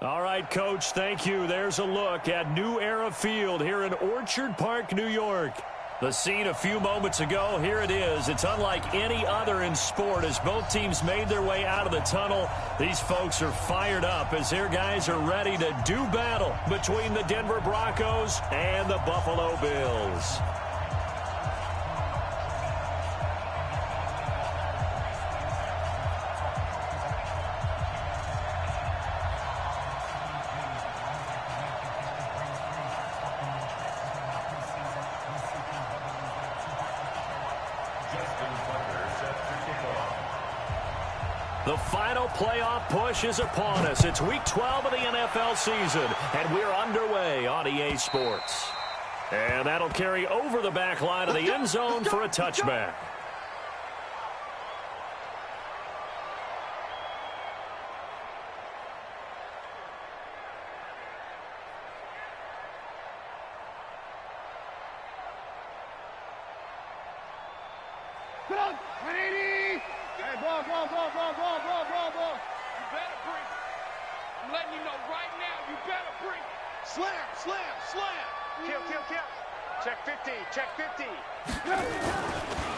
All right, Coach, thank you. There's a look at New Era Field here in Orchard Park, New York. The scene a few moments ago, here it is. It's unlike any other in sport as both teams made their way out of the tunnel. These folks are fired up as their guys are ready to do battle between the Denver Broncos and the Buffalo Bills. The final playoff push is upon us. It's Week 12 of the NFL season, and we're underway on EA Sports. And that'll carry over the back line of the end zone for a touchback.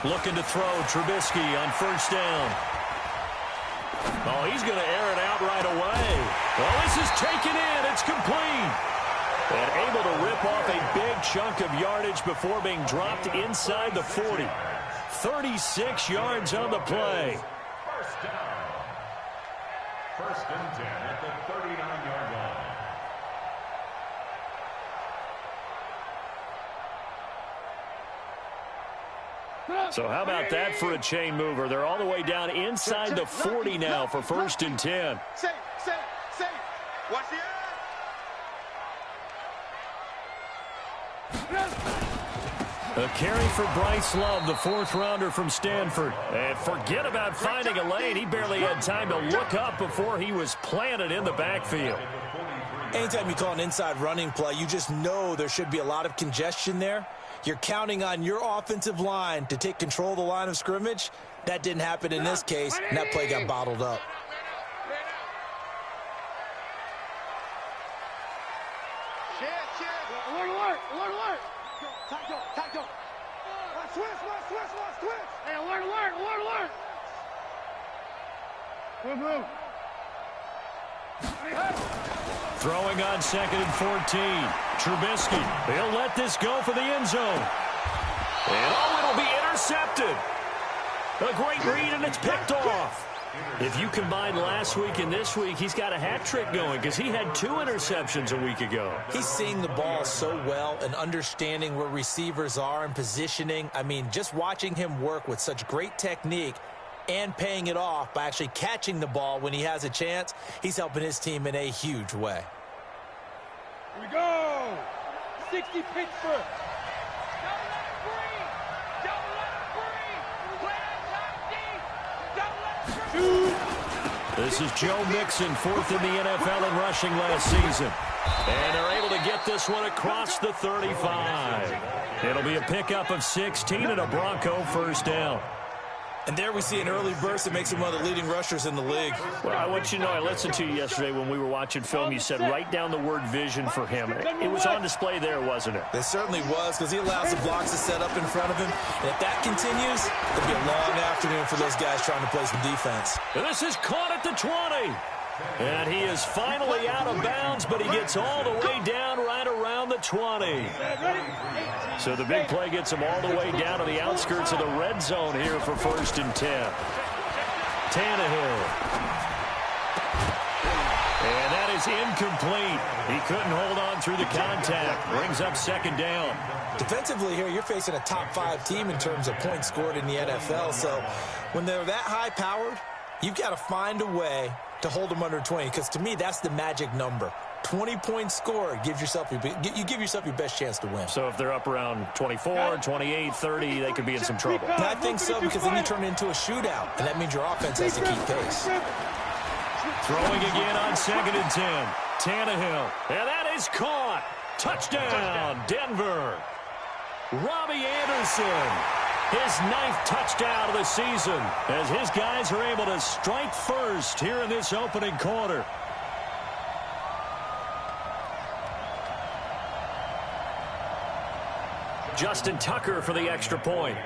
Looking to throw Trubisky on first down. Oh, he's going to air it out right away. Well, this is taken in. It's complete. And able to rip off a big chunk of yardage before being dropped inside the 40. 36 yards on the play. First down. First and 10 at the 39-yard line. So how about that for a chain mover? They're all the way down inside the 40 now for first and 10. Safe. Watch the A carry for Bryce Love, the fourth-rounder from Stanford. And forget about finding a lane. He barely had time to look up before he was planted in the backfield. Anytime you call an inside running play, you just know there should be a lot of congestion there. You're counting on your offensive line to take control of the line of scrimmage. That didn't happen in this case, and that play got bottled up. Alert. Tackle. Switch. Hey, alert. Move. Throwing on second and 14. Trubisky. He'll let this go for the end zone. And it'll be intercepted. A great read, and it's picked off. If you combine last week and this week, he's got a hat trick going because he had 2 interceptions a week ago. He's seeing the ball so well and understanding where receivers are and positioning. I mean, just watching him work with such great technique and paying it off by actually catching the ball when he has a chance, he's helping his team in a huge way. Here we go. 60 Pittsburgh. This is Joe Mixon, 4th in the NFL in rushing last season. And they're able to get this one across the 35. It'll be a pickup of 16 and a Bronco first down. And there we see an early burst that makes him one of the leading rushers in the league. Well, I want you to know, I listened to you yesterday when we were watching film. You said write down the word vision for him. It was on display there, wasn't it? It certainly was, because he allows the blocks to set up in front of him. And if that continues, it'll be a long afternoon for those guys trying to play some defense. And this is caught at the 20. And he is finally out of bounds, but he gets all the way down right around the 20. So the big play gets him all the way down to the outskirts of the red zone here for first and 10. Tannehill. And that is incomplete. He couldn't hold on through the contact. Brings up second down. Defensively here, you're facing a top-5 team in terms of points scored in the NFL. So when they're that high-powered, you've got to find a way to hold them under 20, because to me, that's the magic number. 20 points scored, you give yourself your best chance to win. So if they're up around 24, 28, 30, they could be in some trouble. And I think so, because then you turn it into a shootout, and that means your offense has to keep pace. Throwing again on second and 10. Tannehill. And that is caught. Touchdown, Denver. Robbie Anderson. His 9th touchdown of the season as his guys are able to strike first here in this opening quarter. Justin Tucker for the extra point.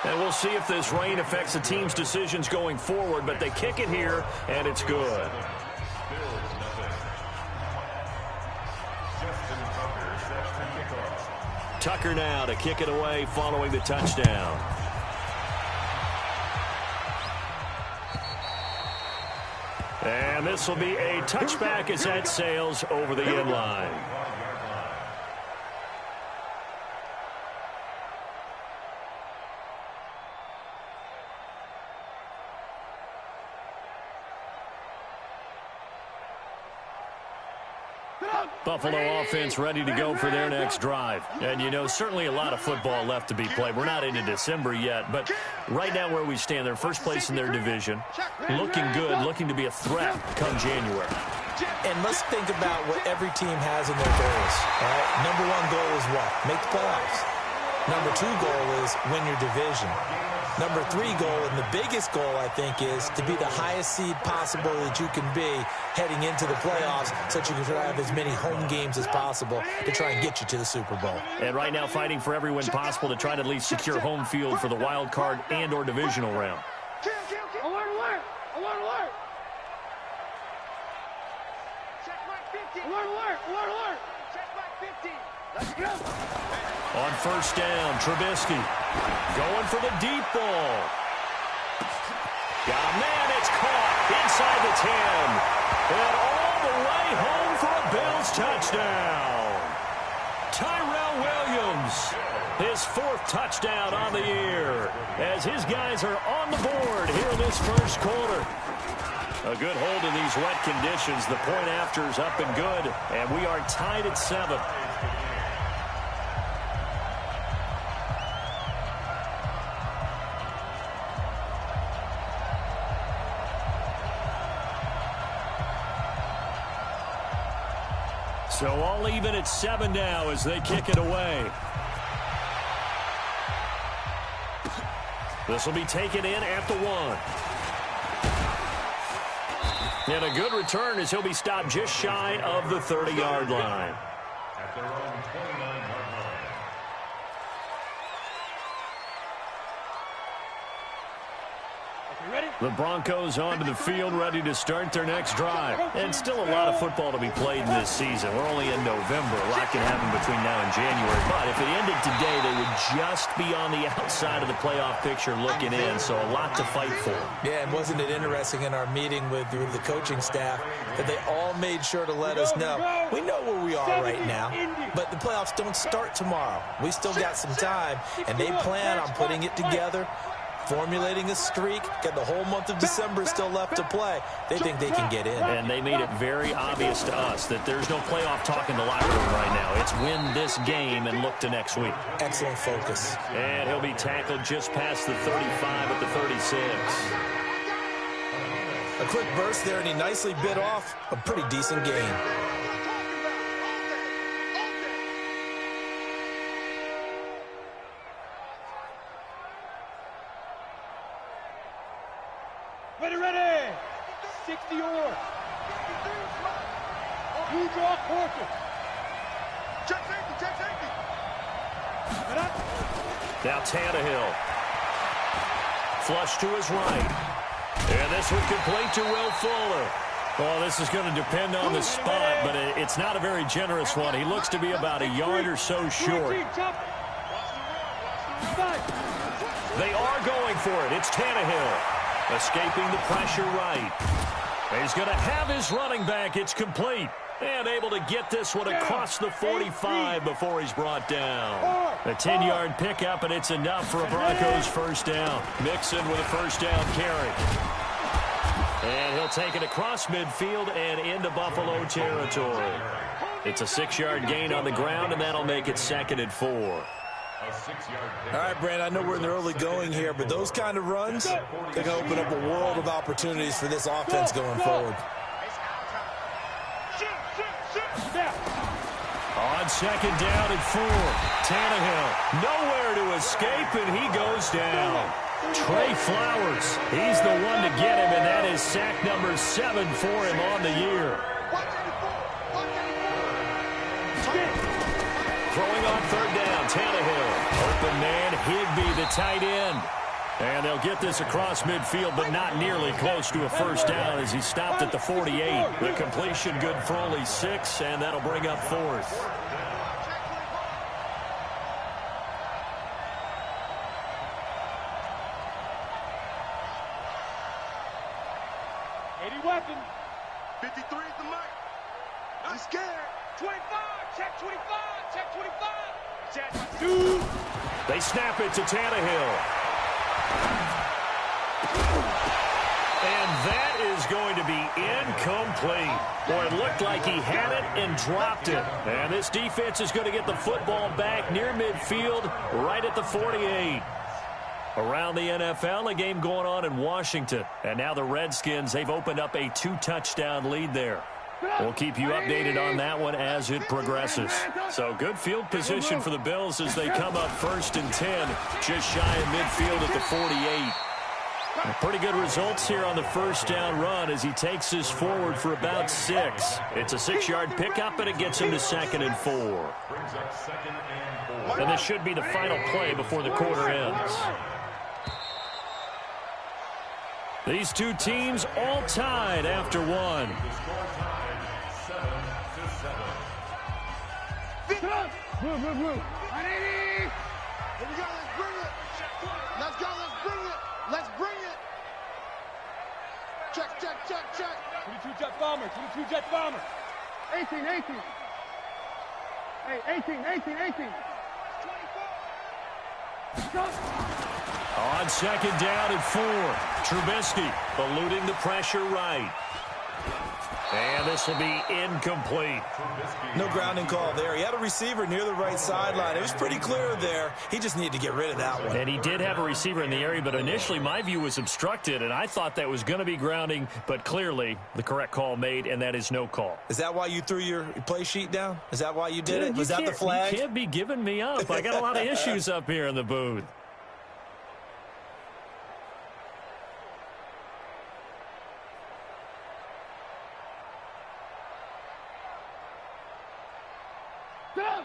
And we'll see if this rain affects the team's decisions going forward, but they kick it here, and it's good. Tucker now to kick it away following the touchdown. And this will be a touchback as that sails over the end line. Buffalo offense ready to go for their next drive. And, you know, certainly a lot of football left to be played. We're not into December yet, but right now where we stand, they're first place in their division. Looking good, looking to be a threat come January. And let's think about what every team has in their goals. All right? Number one goal is what? Make the playoffs. Number two goal is win your division. Number three goal, and the biggest goal, I think, is to be the highest seed possible that you can be heading into the playoffs so that you can have as many home games as possible to try and get you to the Super Bowl. And right now fighting for every win possible to try to at least secure home field for the wild card and or divisional round. Alert, alert! Alert, alert! Check back 50. Alert, alert! Alert, alert! Check back 50. Let's go! On first down, Trubisky going for the deep ball. Yeah, man, it's caught inside the 10. And all the way home for a Bills touchdown. Tyrell Williams, his fourth touchdown on the year, as his guys are on the board here in this first quarter. A good hold in these wet conditions. The point after is up and good, and we are tied at 7. So all even at 7 now as they kick it away. This will be taken in at the 1. And a good return as he'll be stopped just shy of the 30-yard line. At their own 29-yard line. The Broncos onto the field ready to start their next drive. And still a lot of football to be played in this season. We're only in November. A lot can happen between now and January. But if it ended today, they would just be on the outside of the playoff picture looking in. So a lot to fight for. Yeah, and wasn't it interesting in our meeting with the coaching staff that they all made sure to let us know. We know where we are right now, but the playoffs don't start tomorrow. We still got some time, and they plan on putting it together, formulating a streak. Got the whole month of December still left to play. They think they can get in. And they made it very obvious to us that there's no playoff talk in the locker room right now. It's win this game and look to next week. Excellent focus. And he'll be tackled just past the 35 at the 36. A quick burst there, and he nicely bit off a pretty decent gain. Ready, ready! 60 or. Blue draw quarter. Check safety, check safety. Now Tannehill. Flush to his right. And this one complete to Will Fuller. Well, this is going to depend on the spot, but it's not a very generous one. He looks to be about a yard or so short. They are going for it. It's Tannehill. Escaping the pressure right. He's going to have his running back. It's complete. And able to get this one across the 45 before he's brought down. A 10-yard pickup, and it's enough for a Broncos first down. Mixon with a first down carry. And he'll take it across midfield and into Buffalo territory. It's a 6-yard gain on the ground, and that'll make it 2nd and 4. All right, Brandon, I know we're in the early going here, but those kind of runs, they're going to open up a world of opportunities for this offense going forward. On 2nd down and 4, Tannehill nowhere to escape, and he goes down. Trey Flowers, he's the one to get him, and that is sack number 7 for him on the year. Tannehill. Open man, Higbee, the tight end. And they'll get this across midfield, but not nearly close to a first down as he stopped at the 48. The completion good for only 6, and that'll bring up 4th. Weapon. 53 is the mic. I'm scared. 25. Check 25. Check 25. Check 2. They snap it to Tannehill. And that is going to be incomplete. Boy, it looked like he had it and dropped it. And this defense is going to get the football back near midfield, right at the 48. Around the NFL, a game going on in Washington. And now the Redskins, they've opened up a 2-touchdown lead there. We'll keep you updated on that one as it progresses. So good field position for the Bills as they come up 1st and 10, just shy of midfield at the 48. Pretty good results here on the first down run as he takes this forward for about 6. It's a 6-yard pickup, and it gets him to 2nd and 4. And this should be the final play before the quarter ends. These two teams all tied after 1. Move. 180. Here we go. Let's bring it. Let's go. Let's bring it. Let's bring it. Check. 22 jet bomber. 22 jet bomber. 18. Hey, 18. On 2nd down and 4, Trubisky eluding the pressure right. And this will be incomplete. No grounding call there. He had a receiver near the right sideline. It was pretty clear there. He just needed to get rid of that one. And he did have a receiver in the area, but initially my view was obstructed, and I thought that was going to be grounding, but clearly the correct call made, and that is no call. Is that why you threw your play sheet down? Is that why you did it? Was that the flag? You can't be giving me up. I got a lot of issues up here in the booth.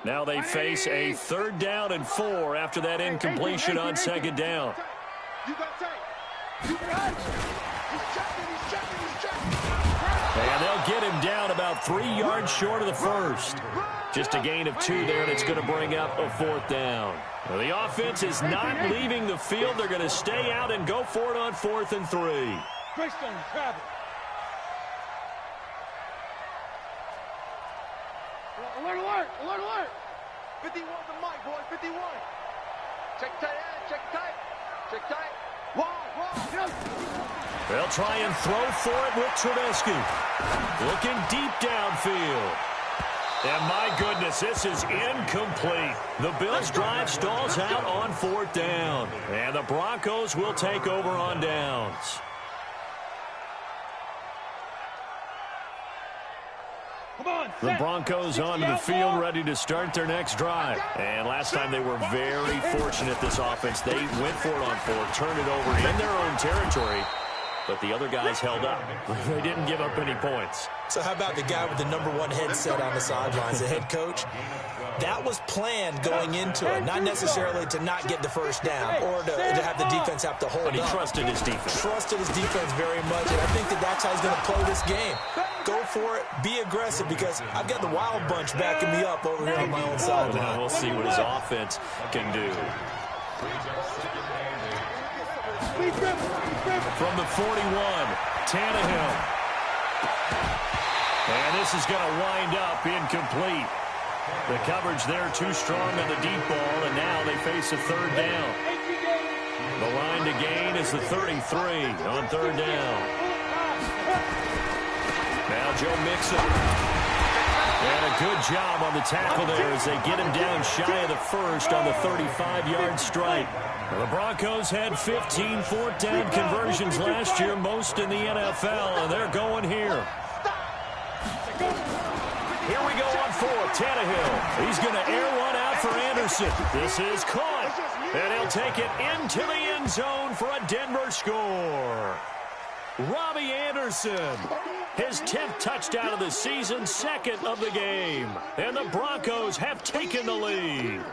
Now they face a 3rd down and 4 after that incompletion on 2nd down. And they'll get him down about 3 yards short of the first. Just a gain of 2 there, and it's going to bring up a 4th down. Well, the offense is not leaving the field. They're going to stay out and go for it on 4th and 3. Alert. 51 the mic, boy. 51. Check tight. Wall. They'll try and throw for it with Trubisky. Looking deep downfield. And my goodness, this is incomplete. The Bills' drive stalls out on 4th down. And the Broncos will take over on downs. The Broncos onto the field, ready to start their next drive. And last time they were very fortunate, this offense. They went for it on 4th, turned it over in their own territory, but the other guys held up. They didn't give up any points. So how about the guy with the #1 headset on the sidelines, the head coach? That was planned going into it, not necessarily to not get the first down or to have the defense have to hold up. But he trusted his defense. Trusted his defense very much, and I think that's how he's going to play this game. Go for it, be aggressive, because I've got the Wild Bunch backing me up over here on my own sideline. We'll see what his offense can do. From the 41, Tannehill. And this is going to wind up incomplete. The coverage there too strong on the deep ball, and now they face a 3rd down. The line to gain is the 33 on 3rd down. Now Joe Mixon. And a good job on the tackle there as they get him down shy of the first on the 35-yard strike. Well, the Broncos had 15 4th down conversions last year, most in the NFL, and they're going here. Here we go on 4th. Tannehill. He's going to air one out for Anderson. This is caught. And he'll take it into the end zone for a Denver score. Robbie Anderson. His 10th touchdown of the season, 2nd of the game. And the Broncos have taken the lead.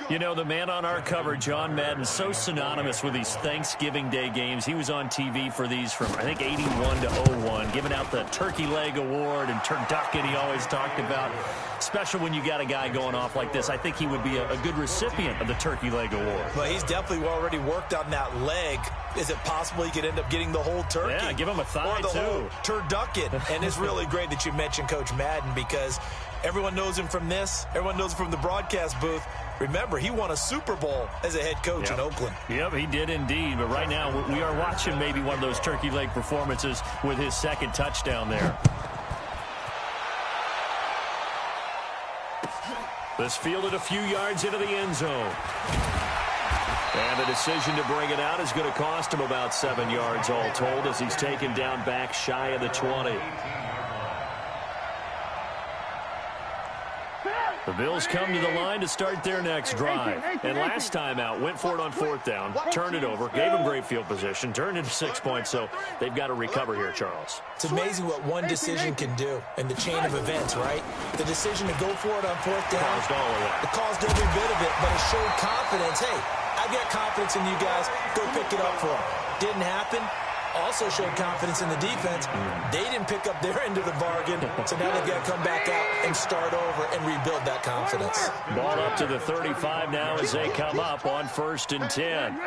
You know, the man on our cover, John Madden, so synonymous with these Thanksgiving Day games. He was on TV for these from, I think, 81 to 01, giving out the Turkey Leg Award and turducken he always talked about. Special when you got a guy going off like this. I think he would be a good recipient of the Turkey Leg Award. Well, he's definitely already worked on that leg. Is it possible he could end up getting the whole turkey? Yeah, give him a thigh, or the too. whole turducken. And it's really great that you mentioned Coach Madden because everyone knows him from this. Everyone knows him from the broadcast booth. Remember, he won a Super Bowl as a head coach in Oakland. Yep, he did indeed. But right now, we are watching maybe one of those turkey leg performances with his second touchdown there. This fielded a few yards into the end zone. And the decision to bring it out is going to cost him about 7 yards all told as he's taken down back shy of the 20. The Bills come to the line to start their next drive. And last time out, went for it on 4th down, turned it over, gave them great field position, turned into 6 points, so they've got to recover here, Charles. It's amazing what one decision can do in the chain of events, right? The decision to go for it on 4th down. Caused all of that. It caused every bit of it, but it showed confidence. Hey, I've got confidence in you guys. Go pick it up for them. Didn't happen. Also showed confidence in the defense. They didn't pick up their end of the bargain, so now they've got to come back out and start over and rebuild that confidence. Ball up to the 35 now as they come up on 1st and 10.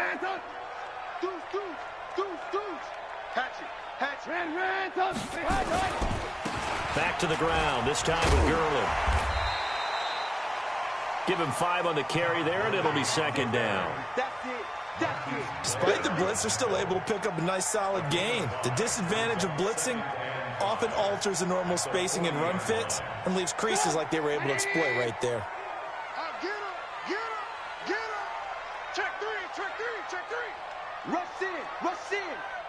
Back to the ground, this time with Gurley. Give him 5 on the carry there, and it'll be 2nd down. Despite the blitz, they're still able to pick up a nice, solid gain. The disadvantage of blitzing often alters the normal spacing and run fits and leaves creases like they were able to exploit right there. Get him. Check three.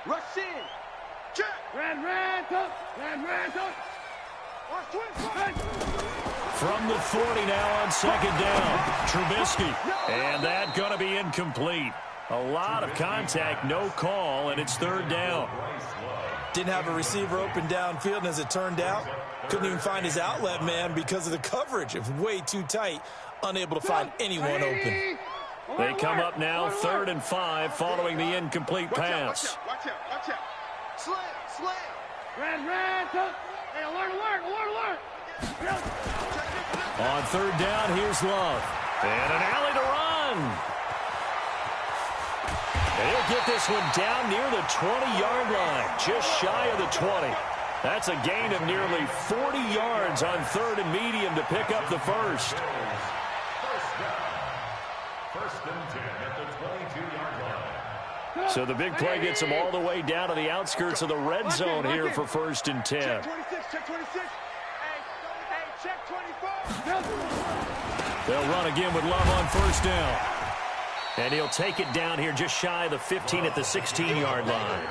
Rush in. Check. Ran, tuck. From the 40 now on 2nd down, Trubisky. And that going to be incomplete. A lot of contact, no call, and it's 3rd down. Didn't have a receiver open downfield, and as it turned out, couldn't even find his outlet man because of the coverage. It was way too tight, unable to find anyone open. They come up now 3rd and 5 following the incomplete pass. Watch out. Slam. Ran, tuck. Hey, alert. On 3rd down, here's Love. And an alley to run. And he'll get this one down near the 20-yard line, just shy of the 20. That's a gain of nearly 40 yards on 3rd and medium to pick up the first. First and 10 at the 22-yard line. So the big play gets them all the way down to the outskirts of the red zone here for 1st and 10. Check 26. Hey, check 24. They'll run again with Love on 1st down. And he'll take it down here just shy of the 15 at the 16-yard line.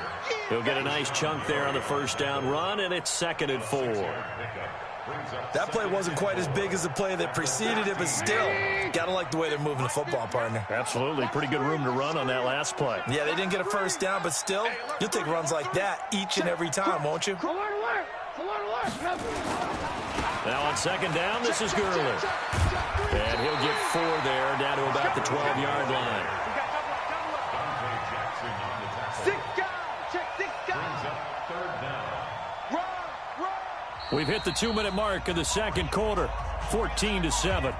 He'll get a nice chunk there on the 1st down run, and it's 2nd and 4. That play wasn't quite as big as the play that preceded it, but still, gotta like the way they're moving the football, partner. Absolutely. Pretty good room to run on that last play. Yeah, they didn't get a 1st down, but still, you'll take runs like that each and every time, won't you? Alert. Now on 2nd down, this is Gurley. And he'll get 4 there, down to about the 12-yard line. 6 guys. Check 6 guys. Third down. Run. We've hit the 2-minute mark of the 2nd quarter, 14-7.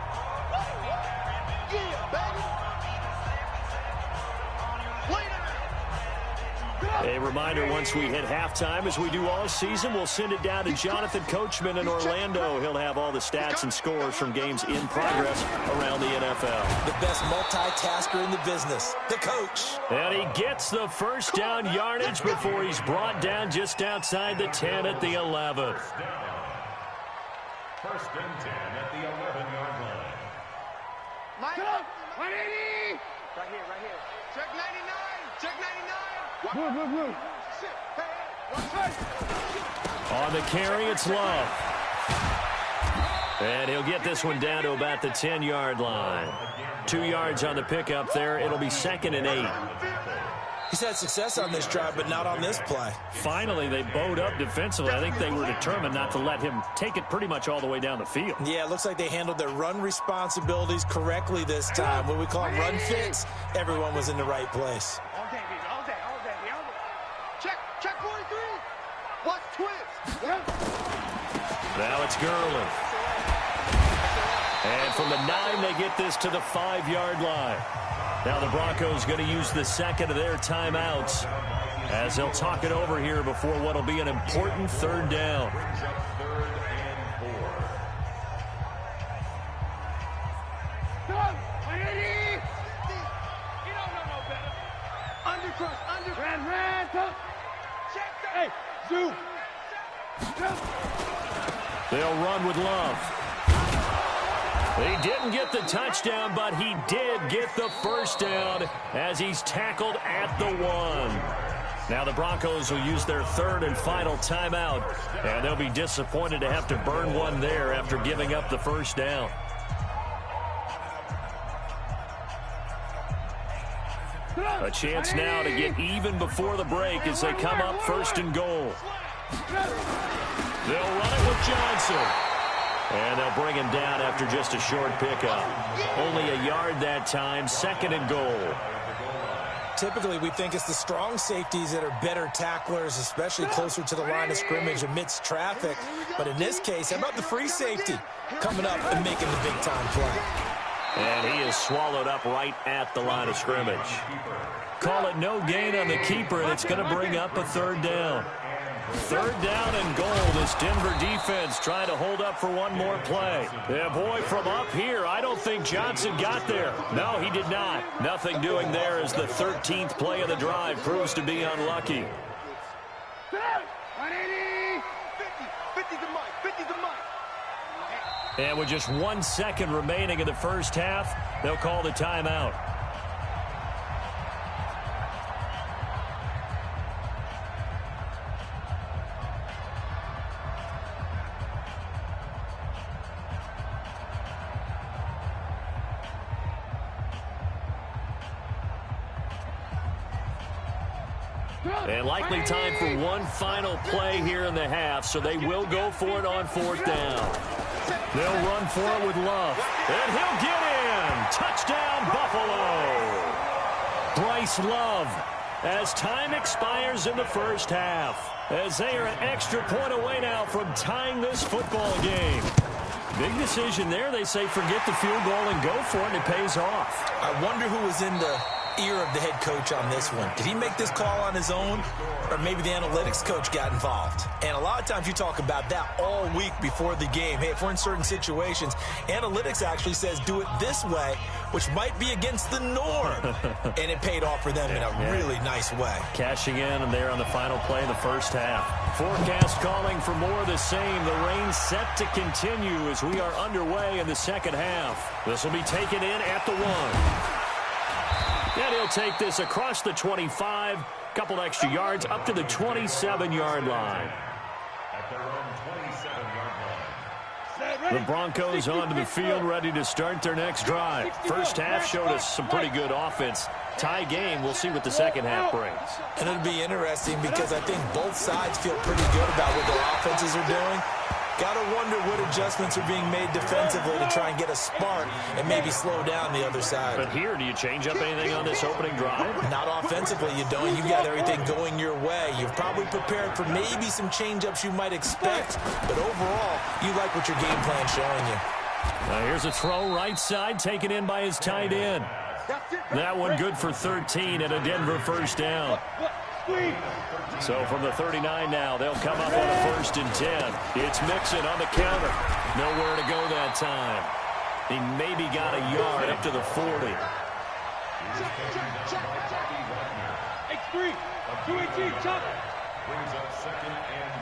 A reminder, once we hit halftime, as we do all season, we'll send it down to Jonathan Coachman in Orlando. He'll have all the stats and scores from games in progress around the NFL. The best multitasker in the business, the coach. And he gets the 1st down yardage before he's brought down just outside the 10 at the 11. First and 10 at the 11-yard line. Mike. 180. Right here. Check 99. Blue. On the carry, it's Love. And he'll get this one down to about the 10-yard line. 2 yards on the pickup there. It'll be 2nd and 8. He's had success on this drive, but not on this play. Finally, they bowed up defensively. I think they were determined not to let him take it pretty much all the way down the field. Yeah, it looks like they handled their run responsibilities correctly this time. What we call run fits, everyone was in the right place. All day, baby, all day, all day, all day. Check 43. Watch twist. Now it's Gurley. And from the 9, they get this to the 5-yard line. Now the Broncos going to use the second of their timeouts as they'll talk it over here before what will be an important 3rd down. They'll run with Love. He didn't get the touchdown, but he did get the first down as he's tackled at the 1. Now the Broncos will use their 3rd and final timeout, and they'll be disappointed to have to burn one there after giving up the first down. A chance now to get even before the break as they come up 1st and goal. They'll run it with Johnson. And they'll bring him down after just a short pickup. Only a yard that time, 2nd and goal. Typically, we think it's the strong safeties that are better tacklers, especially closer to the line of scrimmage amidst traffic. But in this case, how about the free safety coming up and making the big-time play? And he is swallowed up right at the line of scrimmage. Call it no gain on the keeper, and it's going to bring up a 3rd down. 3rd down and goal. This Denver defense trying to hold up for one more play. Yeah, boy, from up here, I don't think Johnson got there. No, he did not. Nothing doing there as the 13th play of the drive proves to be unlucky. 50 to Mike. And with just 1 second remaining in the first half, they'll call the timeout. And likely time for one final play here in the half, so they will go for it on 4th down. They'll run for it with Love, and he'll get in. Touchdown, Buffalo. Bryce Love, as time expires in the first half, as they are an extra point away now from tying this football game. Big decision there. They say forget the field goal and go for it, and it pays off. I wonder who was in the ear of the head coach on this one. Did he make this call on his own, or maybe the analytics coach got involved? And a lot of times you talk about that all week before the game. Hey, if we're in certain situations, analytics actually says do it this way, which might be against the norm. And it paid off for them in a really nice way. Cashing in, and they're on the final play of the first half. Forecast calling for more of the same. The rain set to continue as we are underway in the second half. This will be taken in at the 1. And he'll take this across the 25, couple extra yards up to the 27-yard line. At their own 27-yard line. The Broncos onto the field, ready to start their next drive. First half showed us some pretty good offense. Tie game, we'll see what the second half brings. And it'll be interesting because I think both sides feel pretty good about what their offenses are doing. Got to wonder what adjustments are being made defensively to try and get a spark and maybe slow down the other side. But here, do you change up anything on this opening drive? Not offensively, you don't. You got everything going your way. You've probably prepared for maybe some change-ups you might expect, but overall, you like what your game plan's showing you. Now here's a throw right side, taken in by his tight end. That one good for 13 and a Denver first down. So from the 39 now, they'll come up on a 1st and 10. It's Mixon on the counter. Nowhere to go that time. He maybe got a yard up to the 40. X3, 218, chop. Brings up 2nd and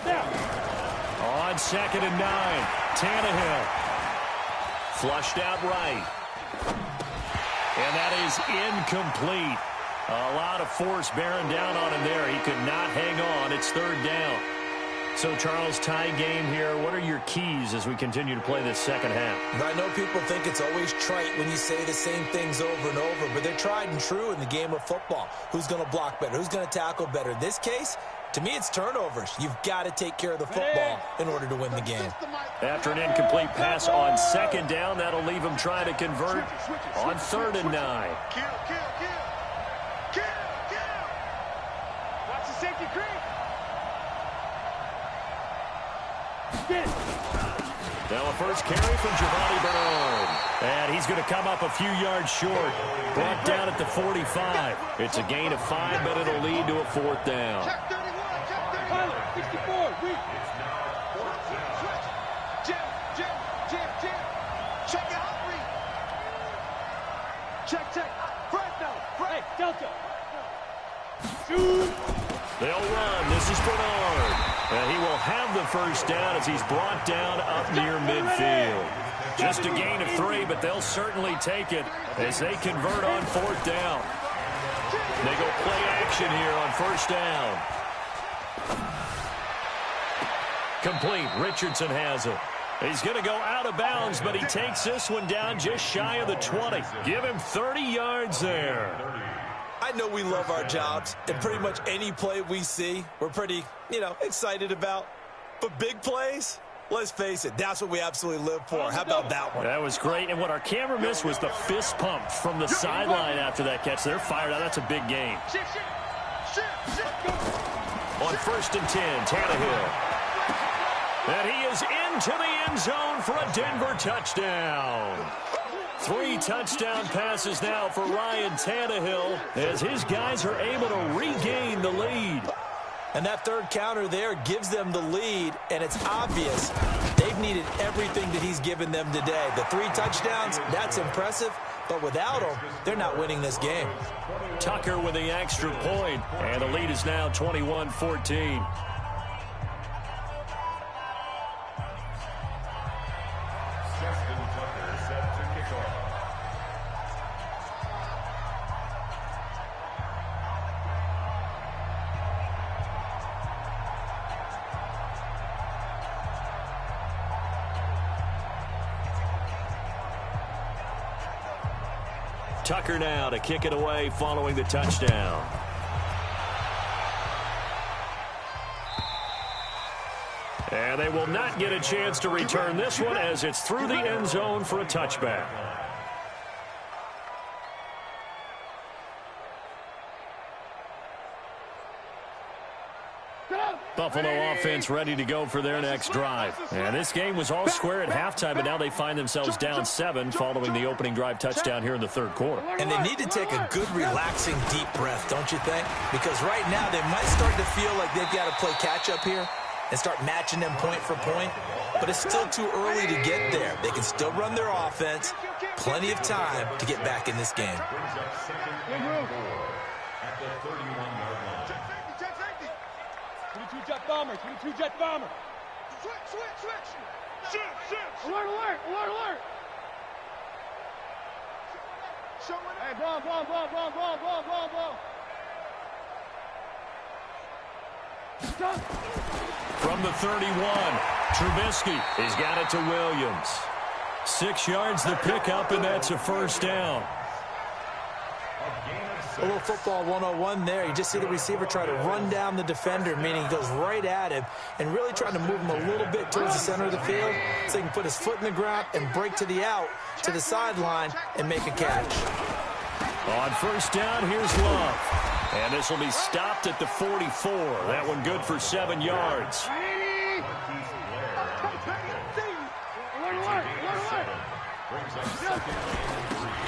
9. On 2nd and 9, Tannehill. Flushed out right. And that is incomplete. A lot of force bearing down on him there. He could not hang on. It's 3rd down. So, Charles, tie game here. What are your keys as we continue to play this second half? I know people think it's always trite when you say the same things over and over, but they're tried and true in the game of football. Who's going to block better? Who's going to tackle better? In this case, to me, it's turnovers. You've got to take care of the football in order to win the game. After an incomplete pass on second down, that'll leave him trying to convert on 3rd and 9. Kill. Watch the safety creep. Now a first carry from Giovanni Bernard. And he's going to come up a few yards short. Brought down at the 45. It's a gain of 5, but it'll lead to a 4th down. Check 31, check 31. 64, weak. Jim. Check it out, read. Check. Fresno. Hey, Delta. Shoot. They'll run. This is Bernard. And he will have the first down as he's brought down up near midfield. Just a gain of 3, but they'll certainly take it as they convert on 4th down. They go play action here on 1st down. Complete. Richardson has it. He's going to go out of bounds, but he takes this one down just shy of the 20. Give him 30 yards there. I know we love our jobs, and pretty much any play we see, we're pretty, excited about. But big plays, let's face it, that's what we absolutely live for. How about that one? That was great, and what our camera missed was the fist pump from the sideline after that catch. They're fired out. That's a big gain. On 1st and 10, Tannehill. And he is into the end zone for a Denver touchdown. 3 touchdown passes now for Ryan Tannehill as his guys are able to regain the lead. And that 3rd counter there gives them the lead, and it's obvious they've needed everything that he's given them today. The 3 touchdowns, that's impressive, but without him, they're not winning this game. Tucker with the extra point, and the lead is now 21-14. Tucker now to kick it away following the touchdown. And they will not get a chance to return this one as it's through the end zone for a touchback. Buffalo offense ready to go for their next drive. And this game was all square at halftime, but now they find themselves down 7 following the opening drive touchdown here in the 3rd quarter. And they need to take a good, relaxing, deep breath, don't you think? Because right now they might start to feel like they've got to play catch-up here and start matching them point for point. But it's still too early to get there. They can still run their offense. Plenty of time to get back in this game. At the 31-yard line. 22 jet bomber. Switch. Alert. Hey, ball. From the 31, Trubisky has got it to Williams. 6 yards the pickup, and that's a first down. A little football 101 there. You just see the receiver try to run down the defender, meaning he goes right at him and really trying to move him a little bit towards the center of the field so he can put his foot in the ground and break to the out, to the sideline, and make a catch. On first down, here's Love. And this will be stopped at the 44. That one good for 7 yards.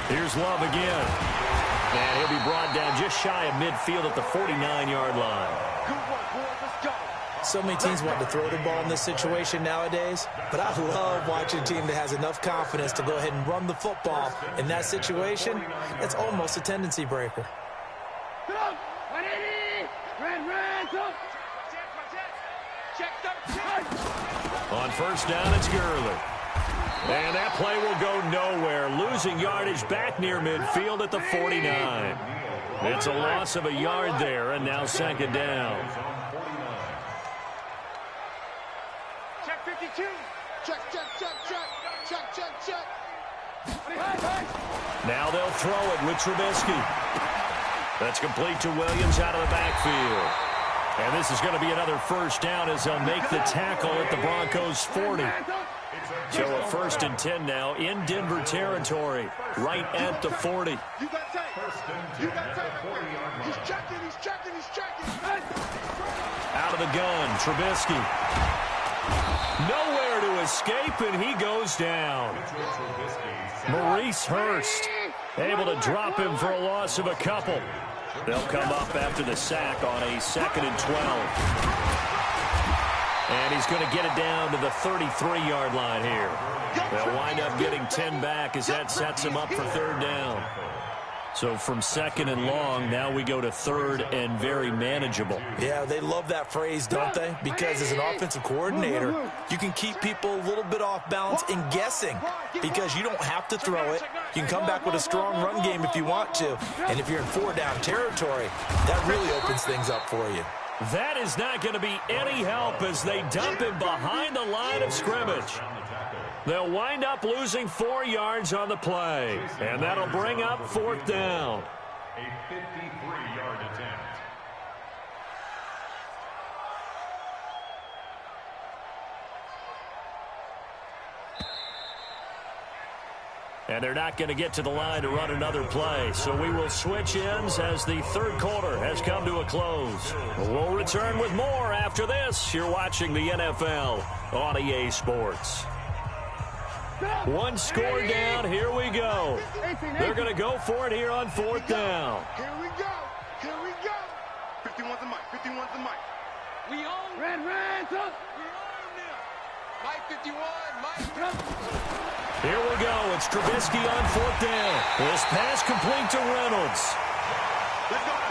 Here's Love again. And he'll be brought down just shy of midfield at the 49-yard line. So many teams want to throw the ball in this situation nowadays, but I love watching a team that has enough confidence to go ahead and run the football. In that situation, that's almost a tendency breaker. On first down, it's Gurley. And that play will go nowhere. Losing yardage back near midfield at the 49. It's a loss of a yard there, and now second down. team. Check, check, check, check. Check, check, check. Now they'll throw it with Trubisky. That's complete to Williams out of the backfield. And this is going to be another first down as they'll make the tackle at the Broncos' 40. So a 1st and 10 now in Denver territory, right at the 40. You got tape. You got tape. He's checking, he's checking, he's checking. Out of the gun, Trubisky. Nowhere to escape, and he goes down. Maurice Hurst able to drop him for a loss of a couple. They'll come up after the sack on a 2nd and 12. And he's going to get it down to the 33-yard line here. They'll wind up getting 10 back as that sets him up for 3rd down. So from 2nd and long, now we go to 3rd and very manageable. Yeah, they love that phrase, don't they? Because as an offensive coordinator, you can keep people a little bit off balance and guessing because you don't have to throw it. You can come back with a strong run game if you want to. And if you're in 4-down territory, that really opens things up for you. That is not going to be any help as they dump him behind the line of scrimmage. They'll wind up losing 4 yards on the play, and that'll bring up 4th down. A 53-yard attempt. And they're not going to get to the line to run another play, so we will switch ends as the 3rd quarter has come to a close. We'll return with more after this. You're watching the NFL on EA Sports. 1 score down. Here we go. They're going to go for it here on 4th down. Here we go. Here we go. 51's the mic. 51's the mic. We own. Red, we own them. Mike 51. Mike. Here we go. It's Trubisky on 4th down. This pass complete to Reynolds.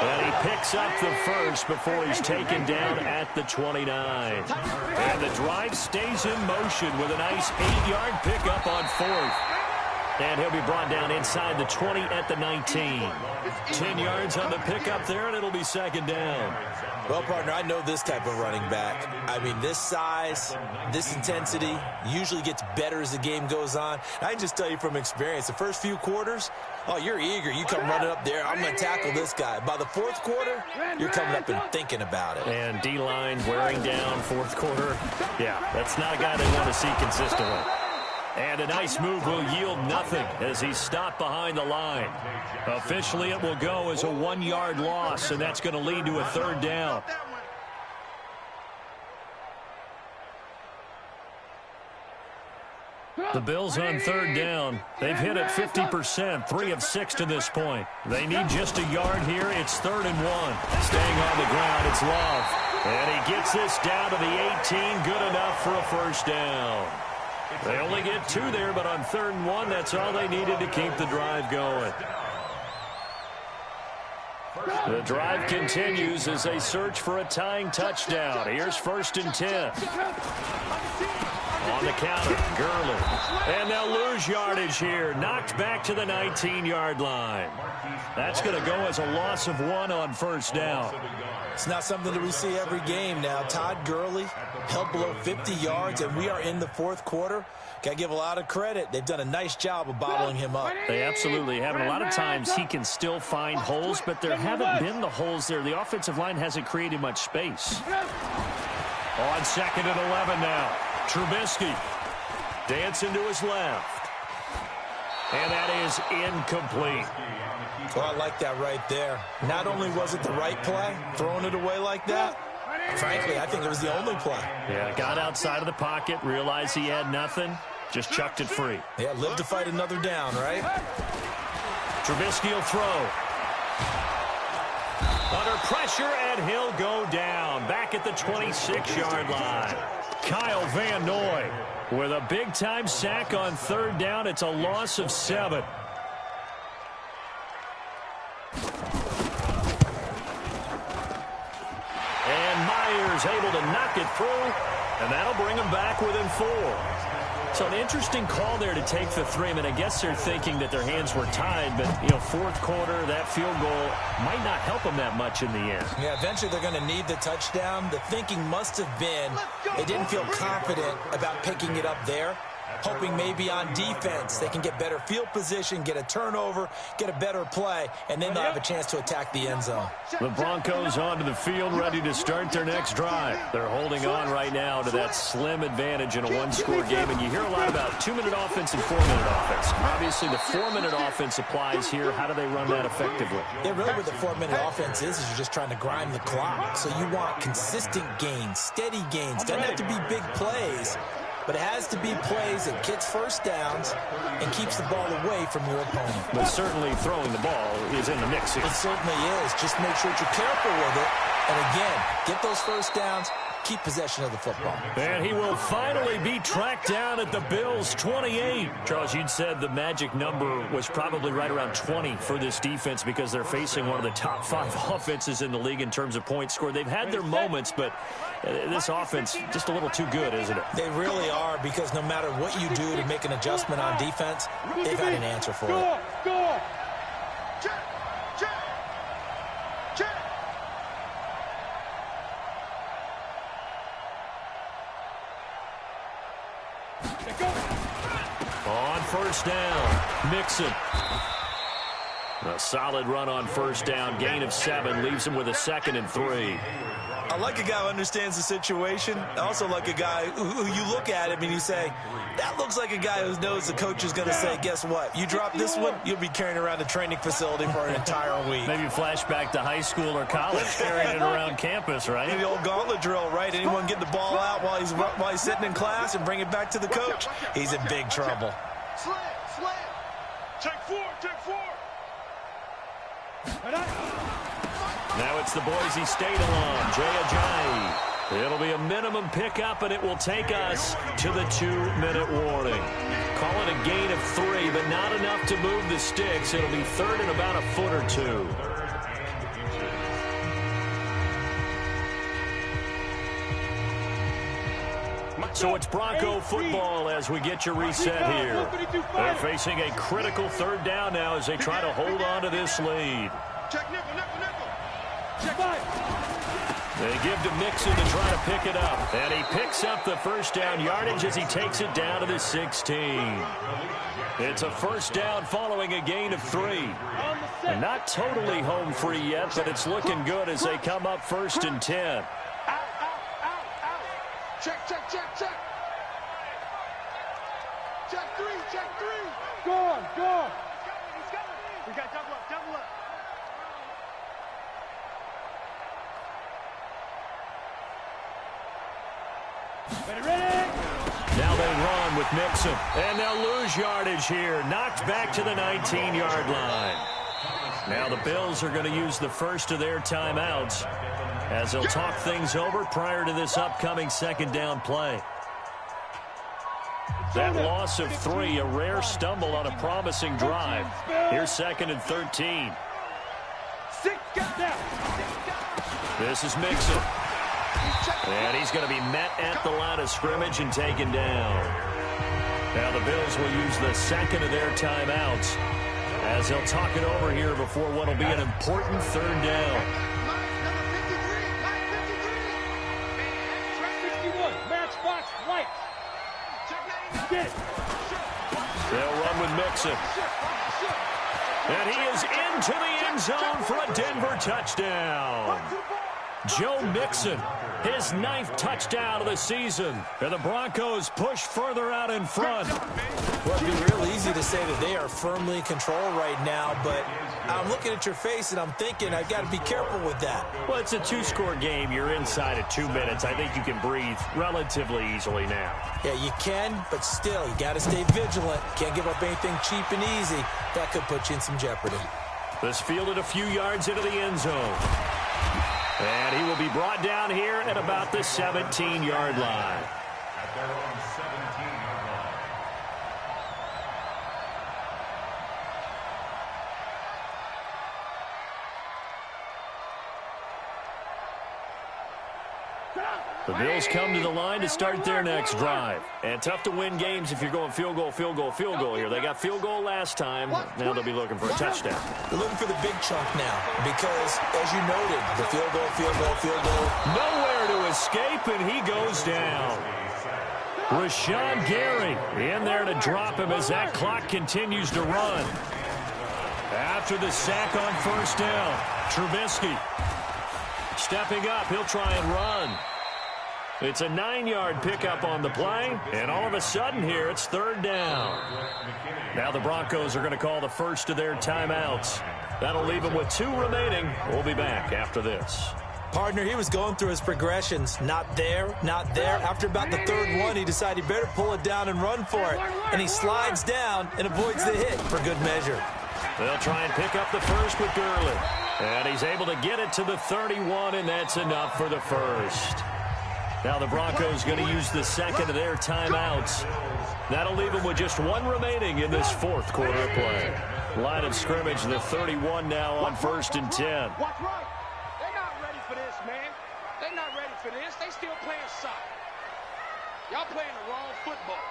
And he picks up the first before he's taken down at the 29. And the drive stays in motion with a nice 8-yard pickup on 4th. And he'll be brought down inside the 20 at the 19. 10 yards on the pickup there, and it'll be 2nd down. Well, partner, I know this type of running back. I mean, this size, this intensity usually gets better as the game goes on. I can just tell you from experience, the first few quarters, oh, you're eager. You come running up there. I'm going to tackle this guy. By the 4th quarter, you're coming up and thinking about it. And D-line wearing down 4th quarter. Yeah, that's not a guy they want to see consistently. And a nice move will yield nothing as he's stopped behind the line. Officially, it will go as a 1-yard loss, and that's going to lead to a 3rd down. The Bills on 3rd down. They've hit it 50%, 3 of 6 to this point. They need just a yard here. It's 3rd and 1. Staying on the ground, it's Love. And he gets this down to the 18, good enough for a 1st down. They only get 2 there, but on 3rd and 1, that's all they needed to keep the drive going. The drive continues as they search for a tying touchdown. Here's 1st and 10. On the counter, Gurley. And they'll lose yardage here. Knocked back to the 19-yard line. That's going to go as a loss of 1 on 1st down. It's not something that we see every game now. Todd Gurley held below 50 yards, and we are in the 4th quarter. Got to give a lot of credit. They've done a nice job of bottling him up. They absolutely have. And a lot of times he can still find holes, but there haven't been the holes there. The offensive line hasn't created much space. On 2nd and 11 now. Trubisky dancing to his left. And that is incomplete. Well, I like that right there. Not only was it the right play, throwing it away like that, frankly, I think it was the only play. Yeah, got outside of the pocket, realized he had nothing, just chucked it free. Yeah, live to fight another down, right? Trubisky will throw. Under pressure, and he'll go down. Back at the 26-yard line. Kyle Van Noy with a big-time sack on 3rd down. It's a loss of 7. And Myers able to knock it through, and that'll bring him back within 4. So an interesting call there to take the 3. I mean, I guess they're thinking that their hands were tied, but, you know, fourth quarter, that field goal might not help them that much in the end. Yeah, eventually they're going to need the touchdown. The thinking must have been they didn't feel confident about picking it up there, hoping maybe on defense they can get better field position, get a turnover, get a better play, and then they'll have a chance to attack the end zone. The Broncos onto the field, ready to start their next drive. They're holding on right now to that slim advantage in a one-score game, and you hear a lot about 2-minute offense and 4-minute offense. Obviously, the 4-minute offense applies here. How do they run that effectively? Yeah, really what the 4-minute offense is you're just trying to grind the clock. So you want consistent gains, steady gains. Doesn't have to be big plays, but it has to be plays that gets first downs and keeps the ball away from your opponent. But certainly throwing the ball is in the mix here. It certainly is. Just make sure that you're careful with it. And again, get those first downs, keep possession of the football. And he will finally be tracked down at the Bills' 28. Charles, you'd said the magic number was probably right around 20 for this defense because they're facing one of the top 5 offenses in the league in terms of points scored. They've had their moments, but this offense just a little too good, isn't it? They really are, because no matter what you do to make an adjustment on defense, they've had an answer for it. Go. Check. On first down, Mixon. A solid run on first down, gain of 7, leaves him with a 2nd and 3. I like a guy who understands the situation. I also like a guy who you look at him and you say, that looks like a guy who knows the coach is going to say, guess what? You drop this one, you'll be carrying around a training facility for an entire week. Maybe flashback to high school or college, carrying it around campus, right? The old gauntlet drill, right? Anyone get the ball out while he's sitting in class and bring it back to the coach? He's in big trouble. Slam. Check 4. Now it's the Boise State alum, Jay Ajayi. It'll be a minimum pickup, and it will take us to the 2-minute warning. Call it a gain of 3, but not enough to move the sticks. It'll be 3rd and about a foot or 2. So it's Bronco football as we get your reset here. They're facing a critical 3rd down now as they try to hold on to this lead. Check nickel. Check 5. They give to Mixon to try to pick it up. And he picks up the first down yardage as he takes it down to the 16. It's a first down following a gain of 3. And not totally home free yet, but it's looking good as they come up 1st and 10. Out. Check. Check 3. Go on. We got double up. Ready? Now they run with Mixon. And they'll lose yardage here. Knocked back to the 19-yard line. Now the Bills are going to use the first of their timeouts as they'll talk things over prior to this upcoming 2nd down play. That loss of 3, a rare stumble on a promising drive. Here's 2nd and 13. This is Mixon. And he's going to be met at the line of scrimmage and taken down. Now the Bills will use the 2nd of their timeouts as they'll talk it over here before what will be an important 3rd down. Matchbox lights. They'll run with Mixon. And he is into the end zone for a Denver touchdown. Joe Mixon, his 9th touchdown of the season. And the Broncos push further out in front. Well, it'd be real easy to say that they are firmly in control right now, but I'm looking at your face and I'm thinking I've got to be careful with that. Well, it's a 2-score game. You're inside of 2 minutes. I think you can breathe relatively easily now. Yeah, you can, but still, you got to stay vigilant. Can't give up anything cheap and easy. That could put you in some jeopardy. This fielded a few yards into the end zone. And he will be brought down here at about the 17-yard line. At their own 17-yard line. The Bills come to the line to start their next drive. And tough to win games if you're going field goal, field goal, field goal here. They got field goal last time. Now they'll be looking for a touchdown. They're looking for the big chunk now because, as you noted, the field goal, field goal, field goal. Nowhere to escape, and he goes down. Rashawn Gary in there to drop him as that clock continues to run. After the sack on first down, Trubisky stepping up. He'll try and run. It's a 9-yard pickup on the play, and all of a sudden here it's third down. Now the Broncos are going to call the first of their timeouts. That'll leave them with 2 remaining. We'll be back after this. Partner, he was going through his progressions. Not there, not there. After about the third one, he decided he better pull it down and run for it. And he slides down and avoids the hit for good measure. They'll try and pick up the first with Gurley. And he's able to get it to the 31, and that's enough for the first. Now the Broncos going to use the second of their timeouts. That'll leave them with just 1 remaining in this fourth quarter of play. Line of scrimmage, the 31 now on 1st and 10. Watch right. They're not ready for this, man. They're not ready for this. They still playing soccer. Y'all playing the wrong football.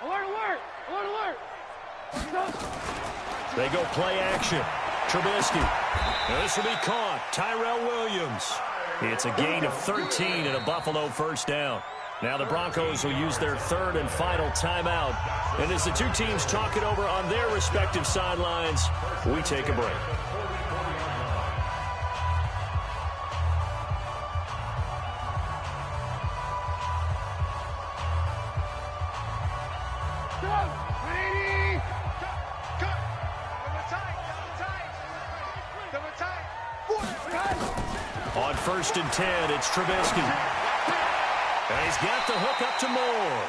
Alert, alert, alert, alert. They go play action. Trubisky. Now this will be caught. Tyrell Williams. It's a gain of 13 and a Buffalo first down. Now the Broncos will use their third and final timeout. And as the two teams talk it over on their respective sidelines, we take a break. On 1st and 10, it's Trubisky. And he's got the hook up to Moore.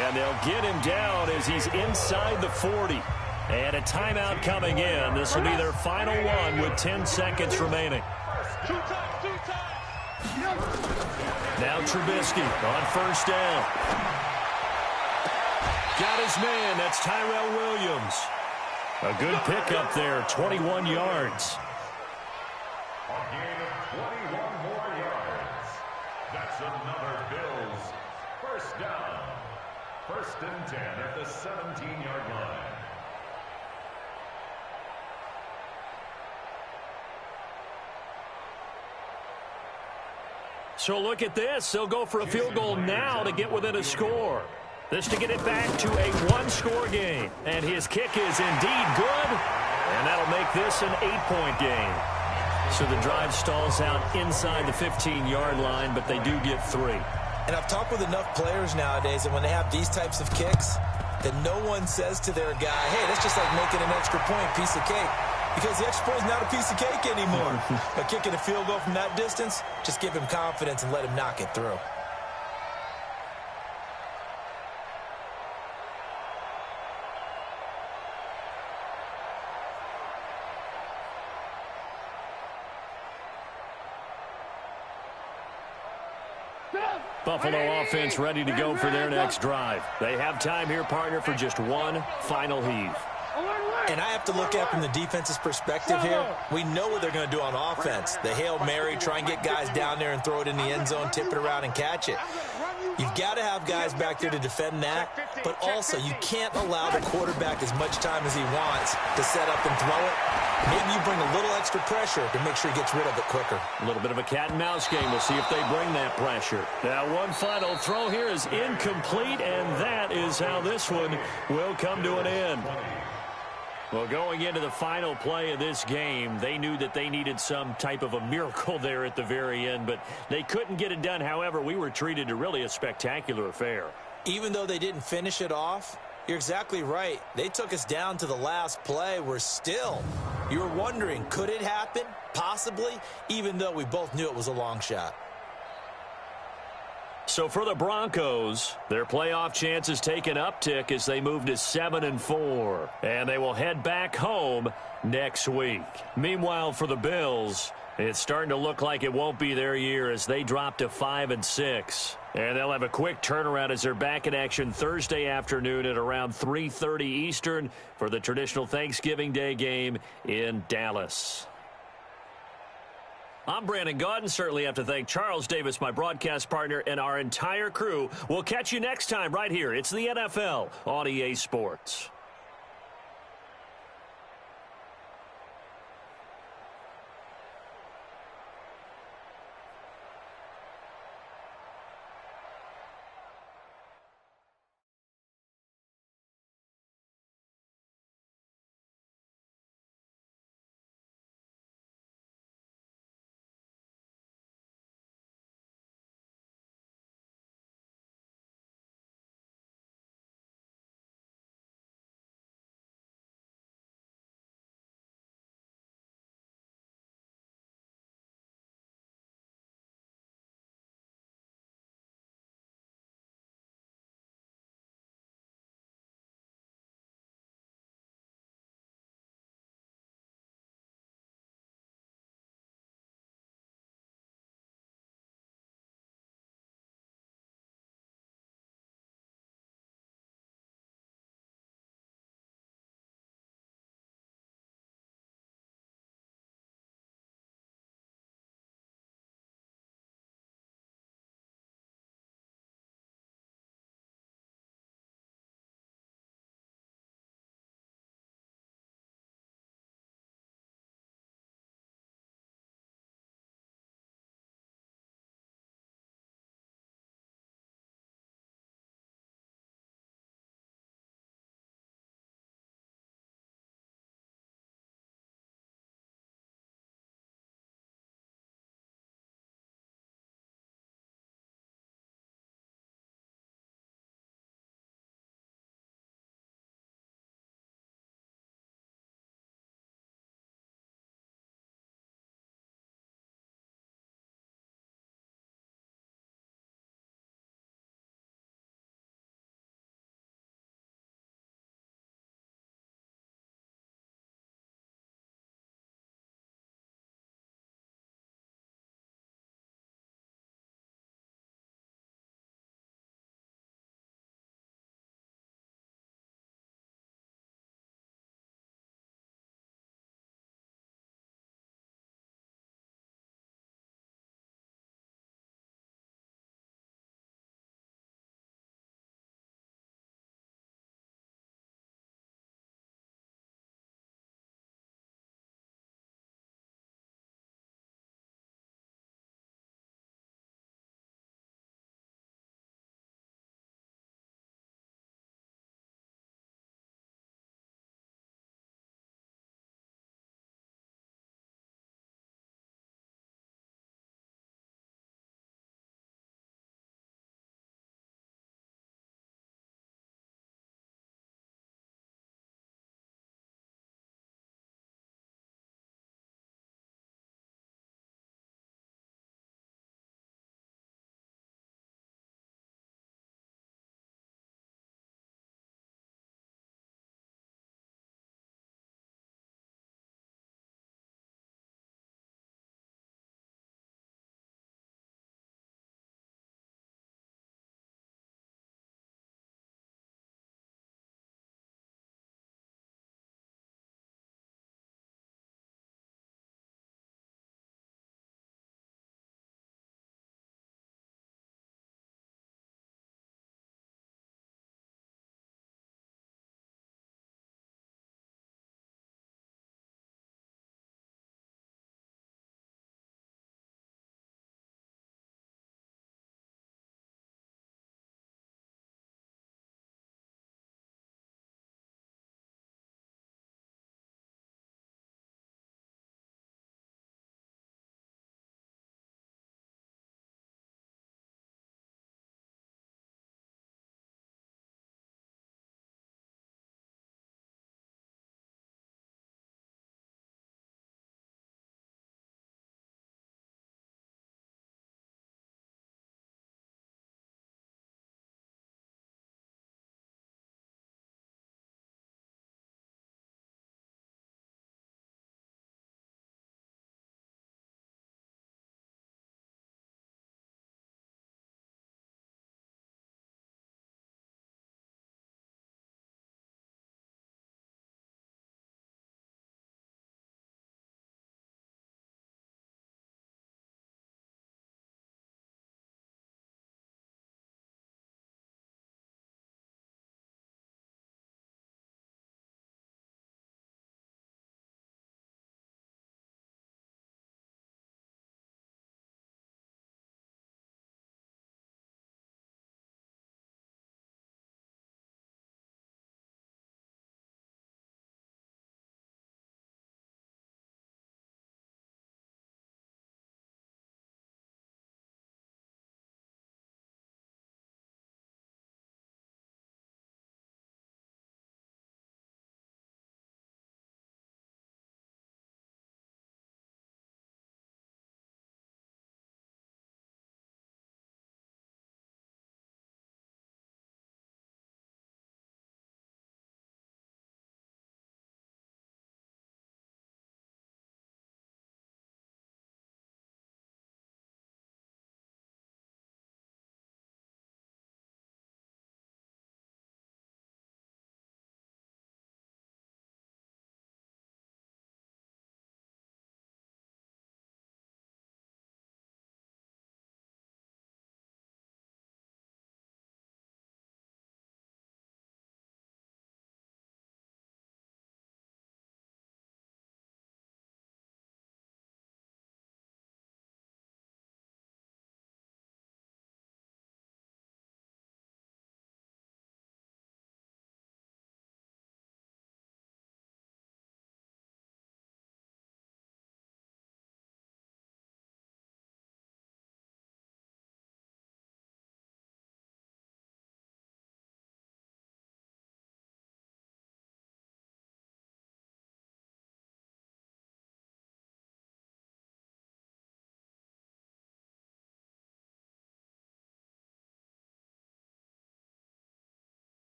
And they'll get him down as he's inside the 40. And a timeout coming in. This will be their final one with 10 seconds remaining. Now Trubisky on 1st down. Got his man. That's Tyrell Williams. A good pickup there, 21 yards. A gain of 21 more yards. That's another Bills first down. 1st and 10 at the 17-yard line. So look at this. They'll go for a field goal now to get within a score. This to get it back to a 1-score game. And his kick is indeed good. And that'll make this an 8-point game. So the drive stalls out inside the 15-yard line, but they do get 3. And I've talked with enough players nowadays that when they have these types of kicks, that no one says to their guy, hey, that's just like making an extra point, piece of cake. Because the extra point is not a piece of cake anymore. But kicking a field goal from that distance, just give him confidence and let him knock it through. Buffalo offense ready to go for their next drive. They have time here, partner, for just one final heave. And I have to look at it from the defense's perspective here. We know what they're going to do on offense. The Hail Mary, try and get guys down there and throw it in the end zone, tip it around and catch it. You've got to have guys back there to defend that, but also you can't allow the quarterback as much time as he wants to set up and throw it. Maybe you bring a little extra pressure to make sure he gets rid of it quicker. A little bit of a cat and mouse game. We'll see if they bring that pressure. Now one final throw here is incomplete, and that is how this one will come to an end. Well, going into the final play of this game, they knew that they needed some type of a miracle there at the very end, but they couldn't get it done. However, we were treated to really a spectacular affair. Even though they didn't finish it off, you're exactly right. They took us down to the last play. We're still, you were wondering, could it happen? Possibly, even though we both knew it was a long shot. So for the Broncos, their playoff chances take an uptick as they move to 7-4. And they will head back home next week. Meanwhile, for the Bills, it's starting to look like it won't be their year as they drop to 5-6. And they'll have a quick turnaround as they're back in action Thursday afternoon at around 3:30 Eastern for the traditional Thanksgiving Day game in Dallas. I'm Brandon Gaudin. Certainly have to thank Charles Davis, my broadcast partner, and our entire crew. We'll catch you next time right here. It's the NFL on EA Sports.